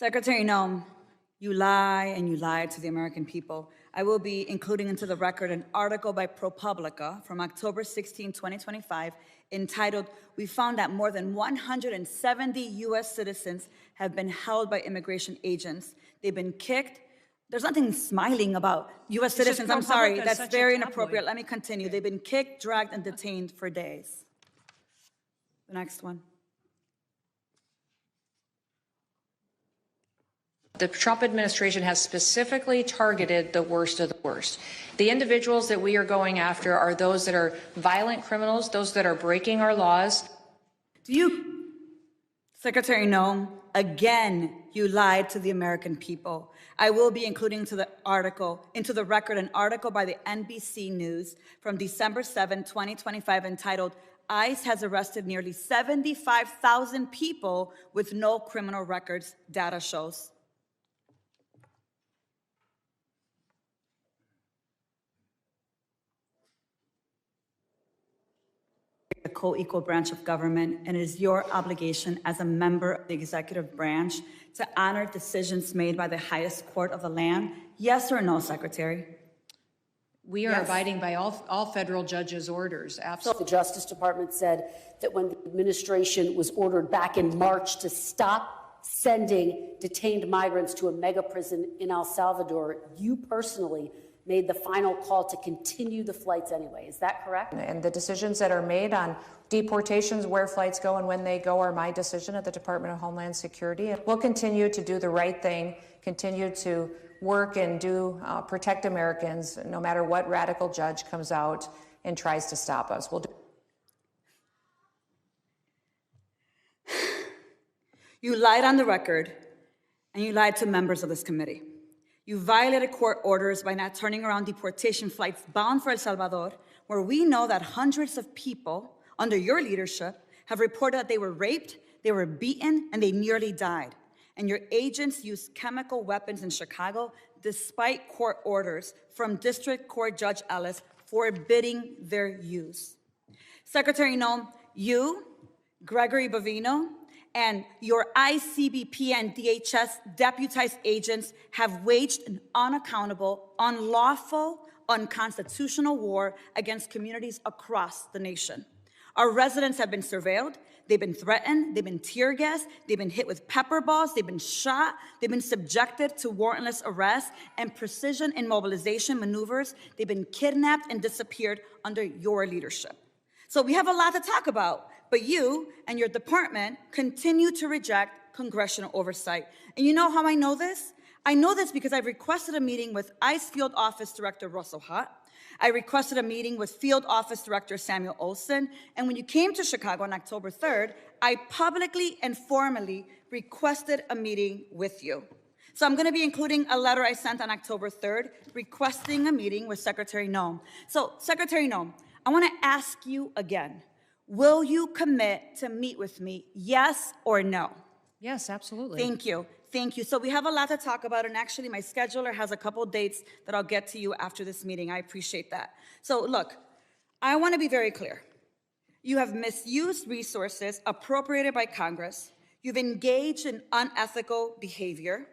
Secretary Noem, you lie and you lied to the American people. I will be including into the record an article by ProPublica from October 16, 2025, entitled, "We found that more than 170 U.S. citizens have been held by immigration agents. They've been kicked." There's nothing smiling about U.S. citizens. I'm sorry, that's very inappropriate. Let me continue. Okay. They've been kicked, dragged, and detained for days. The next one. The Trump administration has specifically targeted the worst of the worst. The individuals that we are going after are those that are violent criminals, those that are breaking our laws. Secretary Noem, again, you lied to the American people. I will be including into the record an article by the NBC News from December 7, 2025, entitled, "ICE has arrested nearly 75,000 people with no criminal records," data shows. A co-equal branch of government, and it is your obligation as a member of the executive branch to honor decisions made by the highest court of the land. Yes or no, Secretary? We are abiding by all federal judges' orders. Absolutely. The Justice Department said that when the administration was ordered back in March to stop sending detained migrants to a mega prison in El Salvador, you personally made the final call to continue the flights anyway. Is that correct? And the decisions that are made on deportations, where flights go and when they go, are my decision at the Department of Homeland Security. And we'll continue to do the right thing, continue to work and protect Americans, no matter what radical judge comes out and tries to stop us. We'll do. You lied on the record, and you lied to members of this committee. You violated court orders by not turning around deportation flights bound for El Salvador, where we know that hundreds of people under your leadership have reported that they were raped, they were beaten, and they nearly died. And your agents used chemical weapons in Chicago despite court orders from District Court Judge Ellis forbidding their use. Secretary Noem, you, Gregory Bovino, and your ICBP and DHS deputized agents have waged an unaccountable, unlawful, unconstitutional war against communities across the nation. Our residents have been surveilled, they've been threatened, they've been tear gassed, they've been hit with pepper balls, they've been shot, they've been subjected to warrantless arrest and precision immobilization maneuvers, they've been kidnapped and disappeared under your leadership. So we have a lot to talk about, but you and your department continue to reject congressional oversight. And you know how I know this? I know this because I've requested a meeting with ICE Field Office Director Russell Hutt. I requested a meeting with Field Office Director Samuel Olson. And when you came to Chicago on October 3rd, I publicly and formally requested a meeting with you. So I'm going to be including a letter I sent on October 3rd requesting a meeting with Secretary Noem. So, Secretary Noem, I want to ask you again, will you commit to meet with me, yes or no? Yes, absolutely. Thank you. Thank you. So we have a lot to talk about, and actually my scheduler has a couple dates that I'll get to you after this meeting. I appreciate that. So look, I want to be very clear. You have misused resources appropriated by Congress. You've engaged in unethical behavior.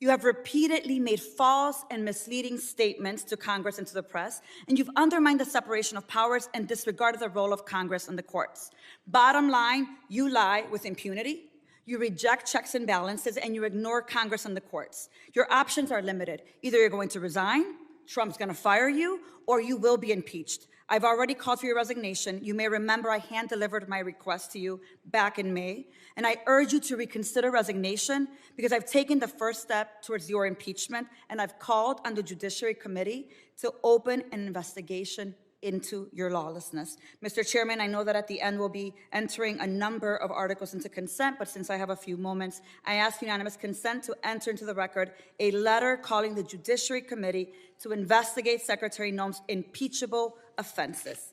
You have repeatedly made false and misleading statements to Congress and to the press, and you've undermined the separation of powers and disregarded the role of Congress and the courts. Bottom line, you lie with impunity. You reject checks and balances, and you ignore Congress and the courts. Your options are limited. Either you're going to resign, Trump's going to fire you, or you will be impeached. I've already called for your resignation. You may remember I hand-delivered my request to you back in May, and I urge you to reconsider resignation because I've taken the first step towards your impeachment, and I've called on the Judiciary Committee to open an investigation into your lawlessness. Mr. Chairman, I know that at the end we'll be entering a number of articles into consent, but since I have a few moments, I ask unanimous consent to enter into the record a letter calling the Judiciary Committee to investigate Secretary Noem's impeachable offenses.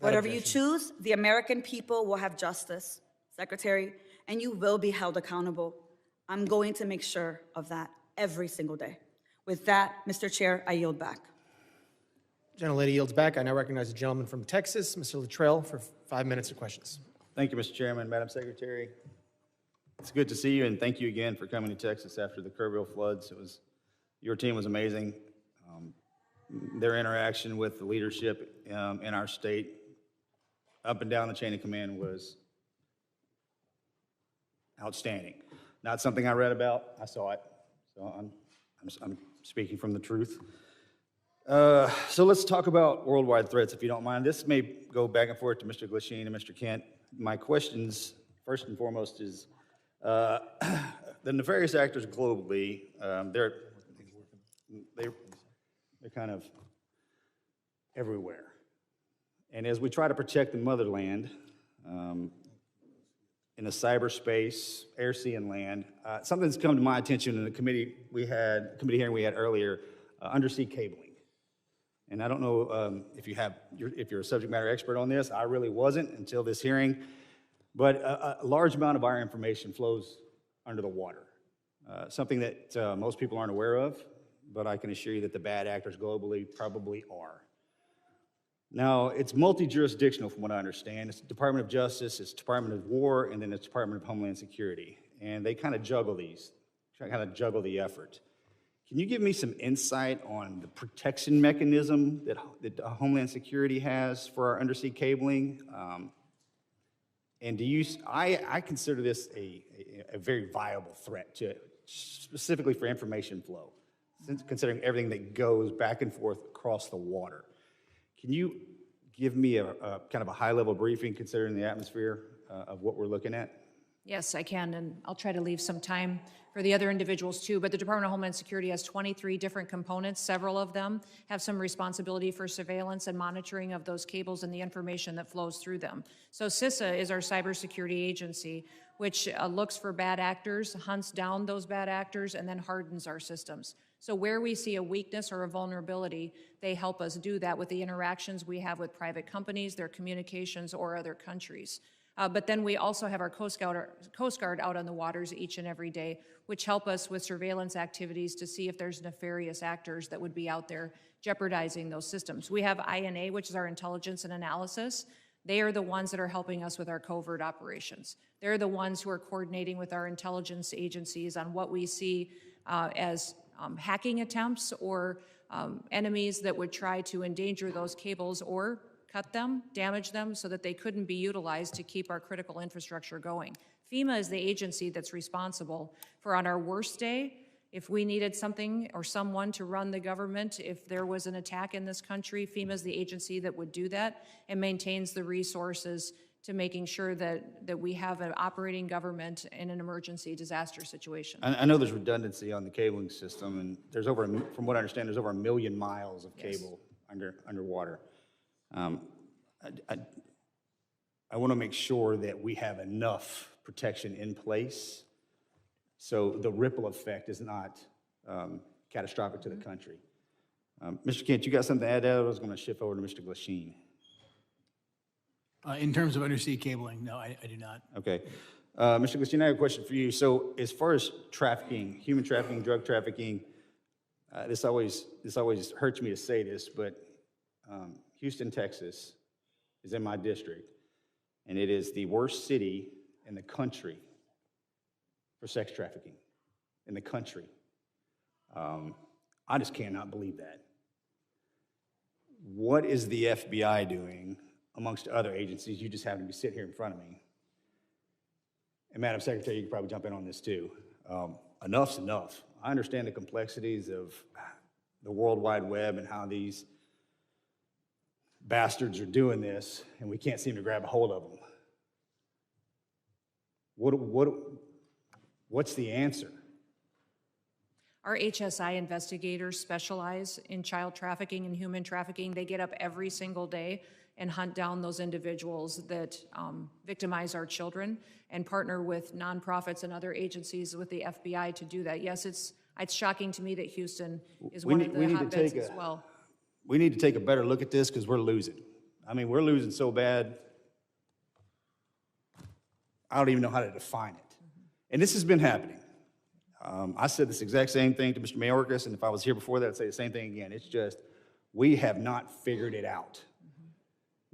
Whatever you choose, the American people will have justice, Secretary, and you will be held accountable. I'm going to make sure of that every single day. With that, Mr. Chair, I yield back. Gentlelady yields back. I now recognize the gentleman from Texas, Mr. Luttrell, for 5 minutes of questions. Thank you, Mr. Chairman. Madam Secretary. It's good to see you, and thank you again for coming to Texas after the Kerrville floods. Your team was amazing. Their interaction with the leadership in our state, up and down the chain of command, was outstanding. Not something I read about, I saw it. So I'm speaking from the truth. So let's talk about worldwide threats, if you don't mind. This may go back and forth to Mr. Glasheen and Mr. Kent. My questions, first and foremost, is the nefarious actors globally, they're kind of everywhere. And as we try to protect the motherland, in the cyberspace, air, sea, and land, something's come to my attention in the committee hearing we had earlier, undersea cabling. And I don't know if you're a subject matter expert on this. I really wasn't until this hearing. But a large amount of our information flows under the water, something that most people aren't aware of, but I can assure you that the bad actors globally probably are. Now, it's multi-jurisdictional from what I understand. It's the Department of Justice, it's Department of War, and then it's Department of Homeland Security. And they kind of juggle the effort. Can you give me some insight on the protection mechanism that Homeland Security has for our undersea cabling? And I consider this a very viable threat specifically for information flow, considering everything that goes back and forth across the water. Can you give me a kind of a high-level briefing considering the atmosphere of what we're looking at? Yes, I can, and I'll try to leave some time for the other individuals too, but the Department of Homeland Security has 23 different components. Several of them have some responsibility for surveillance and monitoring of those cables and the information that flows through them. So CISA is our cybersecurity agency, which looks for bad actors, hunts down those bad actors, and then hardens our systems. So where we see a weakness or a vulnerability, they help us do that with the interactions we have with private companies, their communications, or other countries. But then we also have our Coast Guard out on the waters each and every day, which help us with surveillance activities to see if there's nefarious actors that would be out there jeopardizing those systems. We have INA, which is our intelligence and analysis. They are the ones that are helping us with our covert operations. They're the ones who are coordinating with our intelligence agencies on what we see as hacking attempts or enemies that would try to endanger those cables or cut them, damage them, so that they couldn't be utilized to keep our critical infrastructure going. FEMA is the agency that's responsible for, on our worst day, if we needed something or someone to run the government, if there was an attack in this country, FEMA is the agency that would do that and maintains the resources to making sure that we have an operating government in an emergency disaster situation. I know there's redundancy on the cabling system, and there's from what I understand, there's over 1 million miles of cable underwater. I want to make sure that we have enough protection in place so the ripple effect is not catastrophic to the country. Mr. Kent, you got something to add to that? I was going to shift over to Mr. Glasheen. In terms of undersea cabling, no, I do not. Okay. Mr. Glasheen, I have a question for you. So as far as trafficking, human trafficking, drug trafficking, this always hurts me to say this, but Houston, Texas is in my district, and it is the worst city in the country for sex trafficking in the country. I just cannot believe that. What is the FBI doing amongst other agencies? You just happen to be sitting here in front of me. And Madam Secretary, you can probably jump in on this too. Enough's enough. I understand the complexities of the World Wide Web and how these bastards are doing this, and we can't seem to grab a hold of them. What's the answer? Our HSI investigators specialize in child trafficking and human trafficking. They get up every single day and hunt down those individuals that victimize our children and partner with nonprofits and other agencies with the FBI to do that. Yes, it's shocking to me that Houston is one of the hotbeds as well. We need to take a better look at this because we're losing. I mean, we're losing so bad, I don't even know how to define it. And this has been happening. I said this exact same thing to Mr. Mayorkas, and if I was here before that, I'd say the same thing again. It's just, we have not figured it out.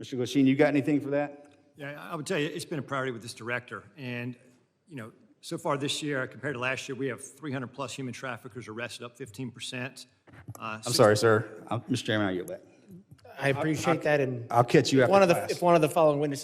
Mr. Glasheen, you got anything for that? Yeah, I would tell you, it's been a priority with this director. And, So far this year, compared to last year, we have 300-plus human traffickers arrested, up 15%. I'm sorry, sir. Mr. Chairman, I yield back. I appreciate that, and I'll catch you after one of the, class. if one of the following witnesses